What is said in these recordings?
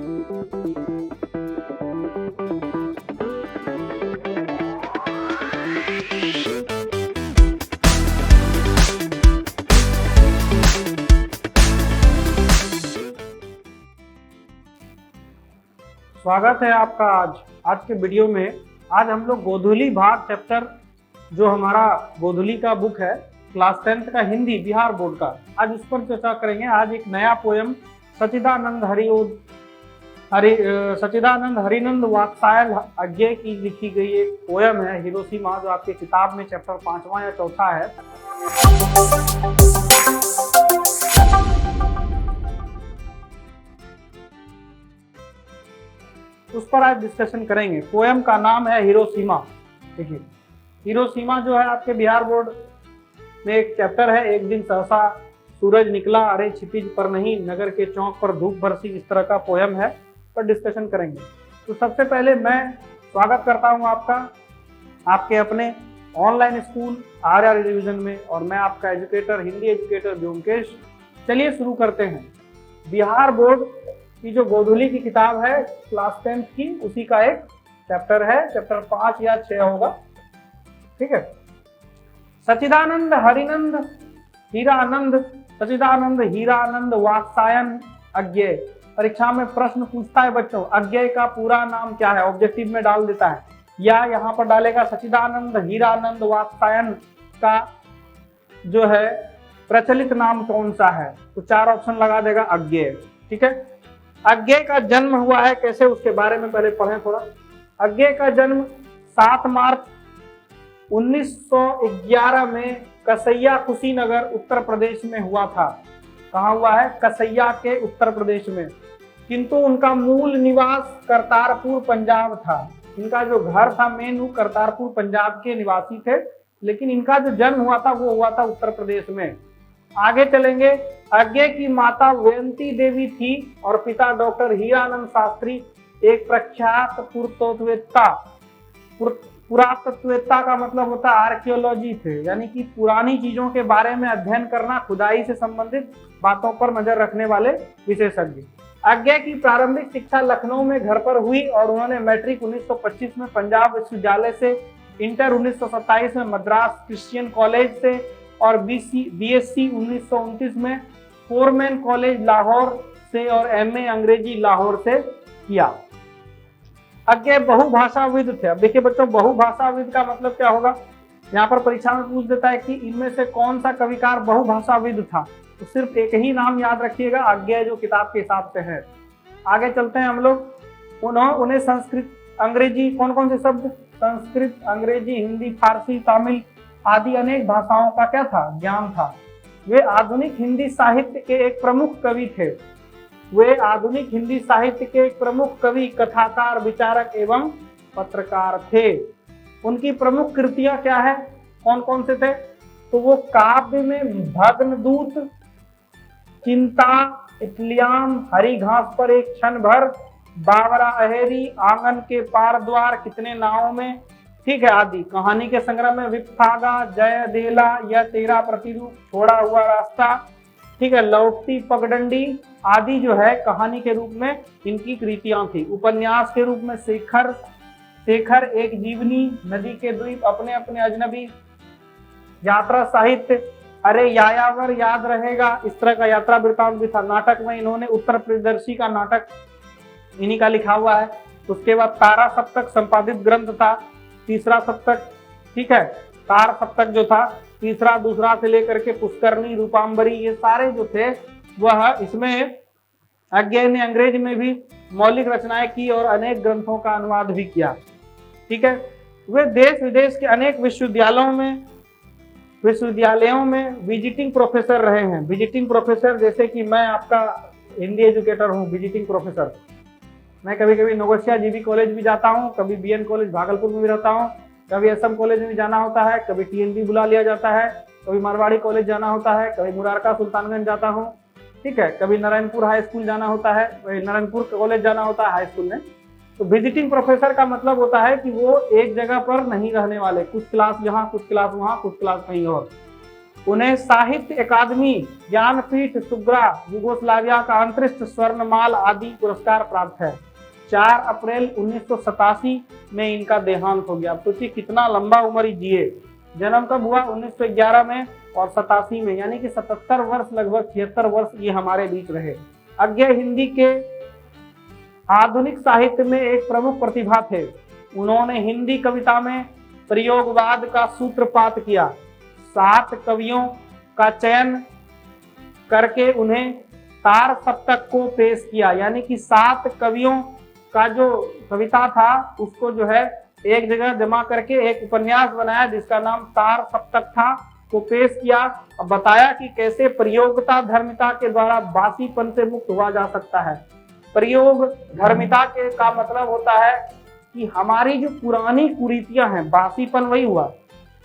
स्वागत है आपका आज के वीडियो में। आज हम लोग गोधुली भाग चैप्टर जो हमारा गोधुली का बुक है क्लास 10th का हिंदी बिहार बोर्ड का, आज उस पर चर्चा करेंगे। आज एक नया पोयम सच्चिदानंद हरिनंद वात्स्यायन अज्ञे की लिखी गई एक पोयम है हिरोशिमा, जो आपके किताब में चैप्टर 5वां या 4था है। उस पर आज डिस्कशन करेंगे। पोयम का नाम है हिरोशिमा। देखिए, हिरोशिमा जो है आपके बिहार बोर्ड में एक चैप्टर है। एक दिन सहसा सूरज निकला, अरे क्षितिज पर नहीं, नगर के चौक पर धूप बरसी, इस तरह का पोयम है, पर डिस्कशन करेंगे। तो सबसे पहले मैं स्वागत करता हूं आपका आपके अपने ऑनलाइन स्कूल आर्या रिविजन में, और मैं आपका एजुकेटर, हिंदी एजुकेटर व्योमकेश। चलिए शुरू करते हैं। बिहार बोर्ड की जो गोधुली की किताब है क्लास 10th की, उसी का एक चैप्टर है, चैप्टर 5 या 6 होगा, ठीक है। सच्चिदानंद हरिनंद हीरानंद वात्स्यायन अज्ञे। परीक्षा में प्रश्न पूछता है बच्चों, अज्ञे का पूरा नाम क्या है, ऑब्जेक्टिव में डाल देता है, या यहाँ पर डालेगा सच्चिदानंद हीरानंद वात्स्यायन का जो है प्रचलित नाम कौन सा है, तो 4 ऑप्शन लगा देगा अज्ञे, ठीक है। अज्ञे का जन्म हुआ है कैसे, उसके बारे में पहले पढ़ें थोड़ा। अज्ञे का जन्म 7 मार्च 1911 में कसैया कुशीनगर उत्तर प्रदेश में हुआ था। कहाँ हुआ है? कसैया के उत्तर प्रदेश में। किंतु उनका मूल निवास करतारपुर पंजाब था। इनका जो घर था मेन, वो करतारपुर पंजाब के निवासी थे, लेकिन इनका जो जन्म हुआ था वो हुआ था उत्तर प्रदेश में। आगे चलेंगे। अज्ञे की माता वयंती देवी थी और पिता डॉक्टर हीरानंद शास्त्री एक प्रख्यात पुरातत्ववेत्ता का मतलब होता है आर्कियोलॉजी थे, यानी कि पुरानी चीजों के बारे में अध्ययन करना, खुदाई से संबंधित बातों पर नजर रखने वाले विशेषज्ञ। अज्ञे की प्रारंभिक शिक्षा लखनऊ में घर पर हुई और उन्होंने मैट्रिक 1925 में पंजाब विश्वविद्यालय से, इंटर 1927 में मद्रास क्रिश्चियन कॉलेज से और बीएससी 1929 में फोरमैन कॉलेज लाहौर से और एमए अंग्रेजी लाहौर से किया। अज्ञे बहुभाषाविद थे। अब देखिए बच्चों, बहुभाषाविद का मतलब क्या होगा, यहाँ पर परीक्षा में पूछ देता है कि इनमें से कौन सा कविकार बहुभाषाविद था, तो सिर्फ एक ही नाम याद रखिएगा, अज्ञे जो किताब के हिसाब से है। आगे चलते हैं हम लोग। उन्हें संस्कृत अंग्रेजी, कौन कौन से शब्द, संस्कृत अंग्रेजी हिंदी फारसी तमिल आदि अनेक भाषाओं का क्या था, ज्ञान था। वे आधुनिक हिंदी साहित्य के एक प्रमुख कवि थे। वे आधुनिक हिंदी साहित्य के एक प्रमुख कवि, कथाकार, विचारक एवं पत्रकार थे। उनकी प्रमुख कृतियां क्या है, कौन कौन से थे, तो वो काव्य में भग्नदूत, चिंता, इतलियाम, हरी घास पर एक क्षण भर, बावरा अहेरी, आंगन के पार द्वार, कितने नावों में, ठीक है, आदि। कहानी के संग्रह में विपथागा, जय देला, यह तेरा प्रतिरूप, छोड़ा हुआ रास्ता, ठीक है, लौटती पगडंडी आदि जो है कहानी के रूप में इनकी कृतियां थी। उपन्यास के रूप में शेखर एक जीवनी, नदी के द्वीप, अपने अपने अजनबी, यात्रा साहित्य, अरे यायावर याद रहेगा, इस तरह का यात्रा वृत्तांत भी था। नाटक में इन्होंने उत्तर प्रदर्शी का नाटक इन्हीं का लिखा हुआ है। उसके बाद तारा सप्तक संपादित ग्रंथ था, तीसरा सप्तक, ठीक है, तार सप्तक जो था, तीसरा दूसरा से लेकर के पुष्करणी, रूपांबरी, ये सारे जो थे वह, इसमें अज्ञे ने अंग्रेजी में भी मौलिक रचनाएं की और अनेक ग्रंथों का अनुवाद भी किया, ठीक है। वे देश विदेश के अनेक विश्वविद्यालयों में विजिटिंग प्रोफेसर रहे हैं। विजिटिंग प्रोफेसर जैसे कि मैं आपका हिंदी एजुकेटर हूँ, विजिटिंग प्रोफेसर। मैं कभी कभी नौगछिया जीबी कॉलेज भी जाता हूँ, कभी बीएन कॉलेज भागलपुर में भी रहता हूँ, कभी असम कॉलेज में भी जाना होता है, कभी टीएनबी बुला लिया जाता है, कभी मारवाड़ी कॉलेज जाना होता है, कभी मुरारका सुल्तानगंज जाता हूँ, ठीक है, कभी नारायणपुर हाई स्कूल जाना होता है, नारायणपुर कॉलेज जाना होता है हाई स्कूल में। तो विजिटिंग प्रोफेसर का मतलब होता है कि वो एक जगह पर नहीं रहने वाले, कुछ क्लास यहाँ, कुछ क्लास वहाँ, कुछ क्लास कहीं और। उन्हें साहित्य अकादमी, ज्ञानपीठ, सुग्रा, युगोस्लाविया का अंतरिक्ष स्वर्णमाल आदि पुरस्कार प्राप्त है। 4 अप्रैल 1987 में इनका देहांत हो गया। अब सोचिए कितना लंबा उम्र ही जिए। जन्म कब हुआ? 1911 में और 87 में, यानी कि 77 वर्ष, लगभग 76 वर्ष ये हमारे बीच रहे। अज्ञे हिंदी के आधुनिक साहित्य में एक प्रमुख प्रतिभा थे। उन्होंने हिंदी कविता में प्रयोगवाद का सूत्रपात किया। 7 कवियों का चयन करके उन्हें तार सप्तक को पेश किया, यानी कि 7 कवियों का जो कविता था उसको जो है एक जगह जमा करके एक उपन्यास बनाया जिसका नाम तार सप्तक था, को पेश किया और बताया कि कैसे प्रयोगता धर्मिता के द्वारा बासीपन से मुक्त हुआ जा सकता है। प्रयोग धर्मिता के का मतलब होता है कि हमारी जो पुरानी कुरीतियां हैं, बासीपन वही हुआ,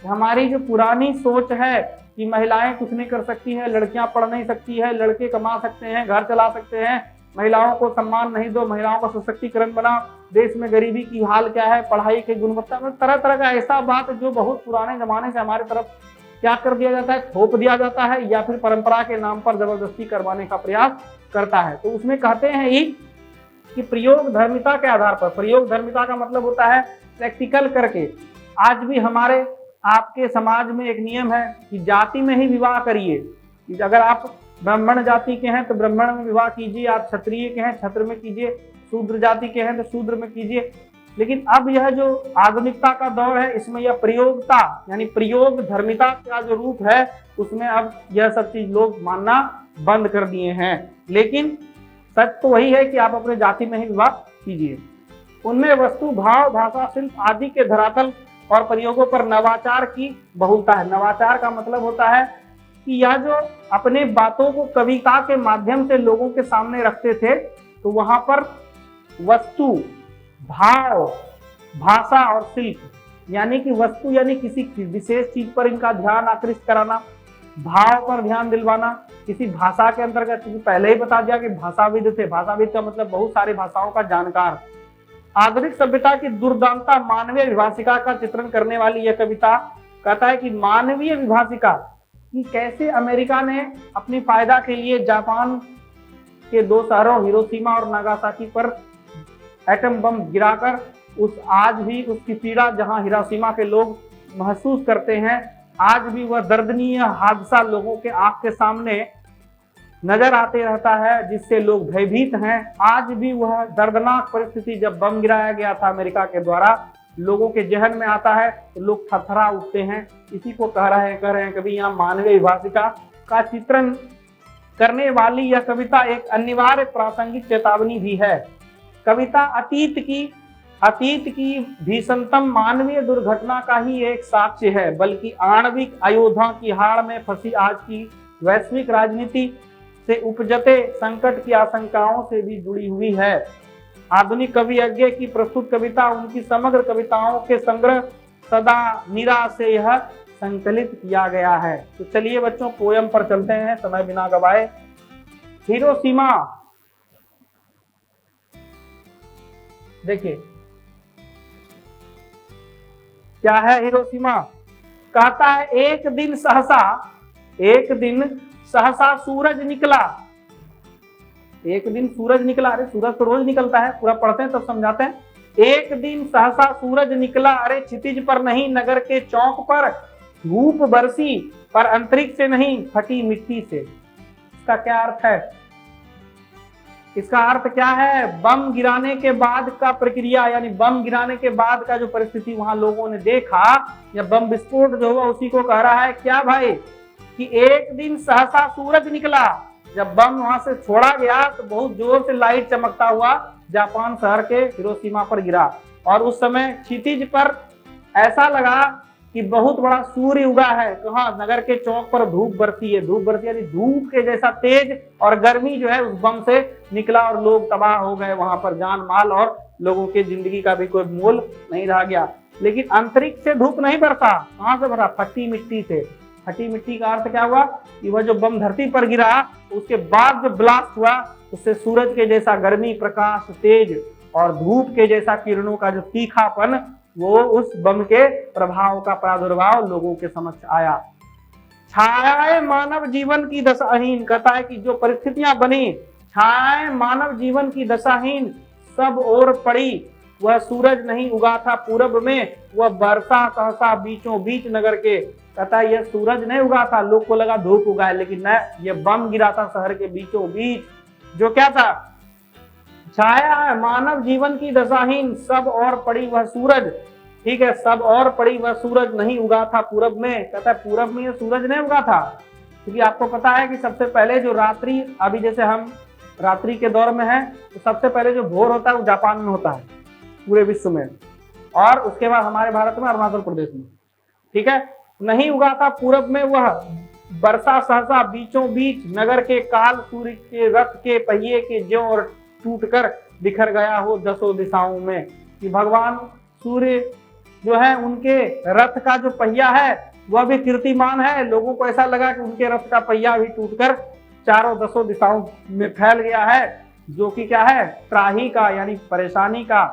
हमारी जो पुरानी सोच है कि महिलाएं कुछ नहीं कर सकती हैं, लड़कियां पढ़ नहीं सकती है, लड़के कमा सकते हैं, घर चला सकते हैं, महिलाओं को सम्मान नहीं दो, महिलाओं का सशक्तिकरण बनाओ, देश में गरीबी की हाल क्या है, पढ़ाई की गुणवत्ता में तरह तरह का ऐसा बात जो बहुत पुराने जमाने से हमारे तरफ क्या कर दिया जाता है, थोप दिया जाता है या फिर परंपरा के नाम पर जबरदस्ती करवाने का प्रयास करता है। तो उसमें कहते हैं ही कि प्रयोग धर्मिता के आधार पर, प्रयोग धर्मिता का मतलब होता है प्रैक्टिकल करके। आज भी हमारे आपके समाज में एक नियम है कि जाति में ही विवाह करिए। अगर आप ब्राह्मण जाति के हैं तो ब्राह्मण में विवाह कीजिए, आप क्षत्रिय के हैं क्षत्र में कीजिए, शूद्र जाति के हैं तो शूद्र में कीजिए। लेकिन अब यह जो आधुनिकता का दौर है इसमें यह प्रयोगता यानी प्रयोग धर्मिता का जो रूप है उसमें अब यह सब चीज लोग मानना बंद कर दिए हैं। लेकिन सच तो वही है कि आप अपने जाति में ही विवाह कीजिए। उनमें वस्तु, भाव, भाषा, शिल्प आदि के धरातल और प्रयोगों पर नवाचार की बहुलता है। नवाचार का मतलब होता है कि यह जो अपने बातों को कविता के माध्यम से लोगों के सामने रखते थे तो वहां पर वस्तु, भाव, भाषा और शिल्प यानी कि वस्तु यानी किसी विशेष चीज पर इनका ध्यान आकृष्ट कराना, भाव पर ध्यान दिलवाना, किसी भाषा के अंतर्गत पहले ही बता दिया कि भाषाविद थे। भाषाविद का मतलब बहुत सारी भाषाओं का जानकार। आधुनिक सभ्यता की दुर्दांता मानवीय विभाषिका का चित्रण करने वाली यह कविता कहता है कि मानवीय विभाषिका कि कैसे अमेरिका ने अपनी फायदा के लिए जापान के 2 शहरों हिरोशिमा और नागासाकी पर एटम बम गिराकर उस आज भी उसकी पीड़ा जहां हिरोशिमा के लोग महसूस करते हैं, आज भी वह दर्दनीय हादसा लोगों के आंख के सामने नजर आते रहता है जिससे लोग भयभीत हैं। आज भी वह दर्दनाक परिस्थिति जब बम गिराया गया था अमेरिका के द्वारा लोगों के जहन में आता है तो लोग थरथरा उठते हैं। इसी को कह रहे हैं कभी यहाँ मानवीय विभाषिका का चित्रण करने वाली यह कविता एक अनिवार्य प्रासंगिक चेतावनी भी है। कविता अतीत की भीषणतम मानवीय दुर्घटना का ही एक साक्ष्य है, बल्कि आणविक आयुधों की हाड़ में फंसी आज की वैश्विक राजनीति से उपजते संकट की आशंकाओं से भी जुड़ी हुई है। आधुनिक कवि अज्ञे की प्रस्तुत कविता उनकी समग्र कविताओं के संग्रह सदा मीरा से यह संकलित किया गया है। तो चलिए बच्चों पोयम पर चलते हैं समय बिना गवाए। हिरोशिमा, देखिए क्या है हिरोशिमा। कहता है एक दिन सहसा सूरज निकला। एक दिन सूरज निकला, अरे सूरज तो रोज निकलता है, पूरा पढ़ते हैं तब समझाते हैं। एक दिन सहसा सूरज निकला, अरे क्षितिज पर नहीं नगर के चौक पर धूप बरसी, पर अंतरिक्ष से नहीं फटी मिट्टी से। इसका क्या अर्थ है? इसका अर्थ क्या है? बम गिराने के बाद का प्रक्रिया यानी बम गिराने के बाद का जो परिस्थिति वहां लोगों ने देखा या बम विस्फोट जो हुआ उसी को कह रहा है। क्या भाई कि एक दिन सहसा सूरज निकला, जब बम वहां से छोड़ा गया तो बहुत जोर से लाइट चमकता हुआ जापान शहर के हिरोशिमा पर गिरा और उस समय क्षितिज पर ऐसा लगा कि बहुत बड़ा सूर्य उगा है। कहाँ? नगर के चौक पर धूप बरसी है। धूप बरसी यानी धूप के जैसा तेज और गर्मी जो है उस बम से निकला और लोग तबाह हो गए। वहां पर जान माल और लोगों के जिंदगी का भी कोई मोल नहीं रह गया। लेकिन अंतरिक्ष से धूप नहीं बरसा, कहां से भरा? फटी मिट्टी से। फटी मिट्टी का अर्थ क्या हुआ कि वह जो बम धरती पर गिरा उसके बाद जो ब्लास्ट हुआ उससे सूरज के जैसा गर्मी, प्रकाश, तेज और धूप के जैसा किरणों का जो तीखापन वो उस बम के प्रभाव का प्रादुर्भाव लोगों के समक्ष आया। छायाएं मानव जीवन की दशाहीन, कहता है कि जो परिस्थितियां बनी, छायाएं मानव जीवन की दशाहीन सब ओर पड़ी, वह सूरज नहीं उगा था पूरब में, वह बरसा सहसा बीचों बीच नगर के। कहता है यह सूरज नहीं उगा था, लोग को लगा धूप उगा है, लेकिन न, ये बम गिरा था शहर के बीचों बीच। जो क्या था, छाया है मानव जीवन की दशाहीन सब और पड़ी वह सूरज, ठीक है, सब और पड़ी वह सूरज नहीं उगा था पूरब में। कहता है पूरब में ये सूरज नहीं उगा था, क्योंकि आपको पता है कि सबसे पहले जो रात्रि, अभी जैसे हम रात्रि के दौर में है, तो सबसे पहले जो भोर होता है वो जापान में होता है पूरे विश्व में, और उसके बाद हमारे भारत में अरुणाचल प्रदेश में, ठीक है। नहीं उगा था पूरब में वह बरसा सहसा बीचों बीच नगर के, काल सूर्य के रथ के पहिए के ज्यों और टूटकर बिखर गया हो दसों दिशाओं में। कि भगवान सूर्य जो है उनके रथ का जो पहिया है वह भी कीर्तिमान है, लोगों को ऐसा लगा कि उनके रथ का पहिया भी टूटकर चारों दसों दिशाओं में फैल गया है, जो कि क्या है, त्राही का यानी परेशानी का,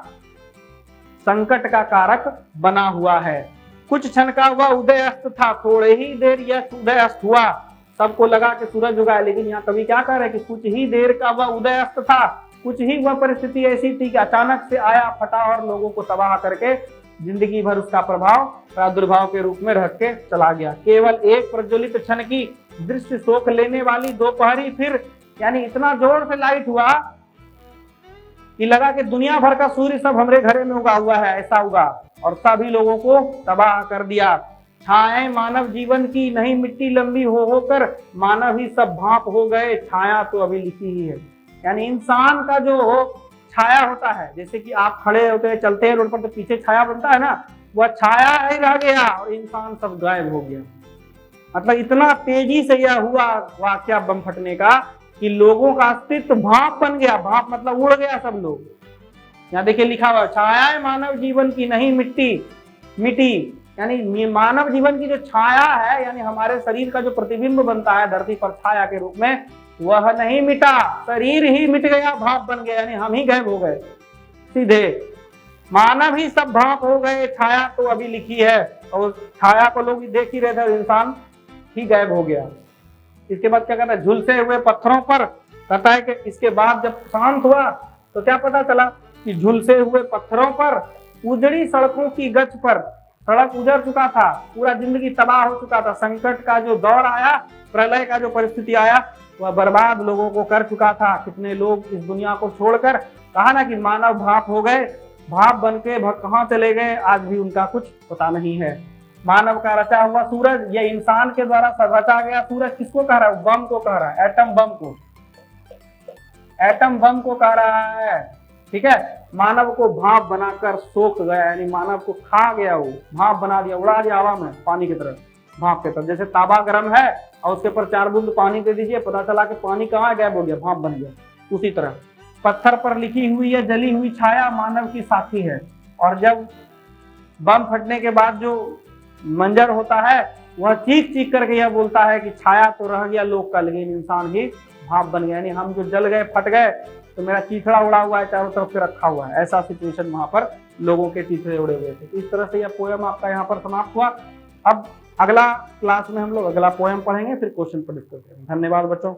संकट का कारक बना हुआ है। कुछ क्षण का वह उदय अस्त था, थोड़े ही देर यह उदय अस्त हुआ। सबको लगा कि सूरज उगा है, लेकिन यहाँ कवि क्या कह रहे कि कुछ ही देर का वह उदय अस्त था, कुछ ही वह परिस्थिति ऐसी थी कि अचानक से आया, फटा और लोगों को तबाह करके जिंदगी भर उसका प्रभाव प्रादुर्भाव के रूप में रख के चला गया। केवल एक प्रज्वलित क्षण की दृश्य शोक लेने वाली दोपहरी फिर, यानी इतना जोर से लाइट हुआ कि लगा कि दुनिया भर का सूर्य सब हमरे घरे में उगा हुआ है, ऐसा उगा और सभी लोगों को तबाह कर दिया। छायाएं मानव जीवन की नहीं मिट्टी लंबी हो होकर, मानव ही सब भाप हो गए, छाया तो अभी लिखी ही है। यानी इंसान का जो छाया होता है, जैसे कि आप खड़े होते हैं चलते हैं रोड पर तो पीछे छाया बनता है ना, वह छाया ही रह गया और इंसान सब गायब हो गया। मतलब इतना तेजी से यह हुआ वाकया बम फटने का कि लोगों का अस्तित्व भाप बन गया, भाप मतलब उड़ गया सब लोग। यहाँ देखिए लिखा हुआ, छायाएं मानव जीवन की नहीं मिट्टी, यानी मानव जीवन की जो छाया है, यानी हमारे शरीर का जो प्रतिबिंब बनता है धरती पर छाया के रूप में, वह नहीं मिटा, शरीर ही मिट गया, भाप बन गया, यानी हम ही गायब हो गए सीधे। मानव ही सब भाप हो गए, छाया तो अभी लिखी है, और छाया को लोग देख ही रहे थे, इंसान ही गायब हो गया। इसके बाद क्या कहता है, झुलसे हुए पत्थरों पर, कहता है कि इसके बाद जब शांत हुआ तो क्या पता चला कि झुलसे हुए पत्थरों पर, उजड़ी सड़कों की गच पर, सड़क उजड़ चुका था, पूरा जिंदगी तबाह हो चुका था, संकट का जो दौर आया, प्रलय का जो परिस्थिति आया, वह बर्बाद लोगों को कर चुका था। कितने लोग इस दुनिया को छोड़कर, कहा ना कि मानव भाप हो गए, भाप बन के कहाँ चले गए, आज भी उनका कुछ पता नहीं है। मानव का रचा हुआ सूरज, ये इंसान के द्वारा रचा गया सूरज किसको कह रहा है, बम को कह रहा है, एटम बम को, एटम बम को कह रहा है, ठीक है। मानव को भाप बनाकर सोख गया, यानी मानव को खा गया, वो भाप बना दिया, उड़ा दिया हवा में पानी की तरह, भाप की तरह। जैसे ताबा गर्म है और उसके ऊपर 4 बूंद पानी दे दीजिए, पता चला कि पानी कहाँ गायब हो गया, भाप बन गया। उसी तरह पत्थर पर लिखी हुई या जली हुई छाया मानव की साथी है, और जब बम फटने के बाद जो मंजर होता है, वह चीख चीख करके यह बोलता है कि छाया तो रह गया लोग का, लेकिन इंसान ही भाप बन गया, यानी हम जो जल गए, फट गए, तो मेरा चीथड़ा उड़ा हुआ है, चारों तरफ से रखा हुआ है, ऐसा सिचुएशन वहां पर लोगों के चीथड़े उड़े हुए थे। इस तरह से यह पोयम आपका यहाँ पर समाप्त हुआ। अब अगला क्लास में हम लोग अगला पोयम पढ़ेंगे, फिर क्वेश्चन पर डिस्कस करेंगे। धन्यवाद बच्चों।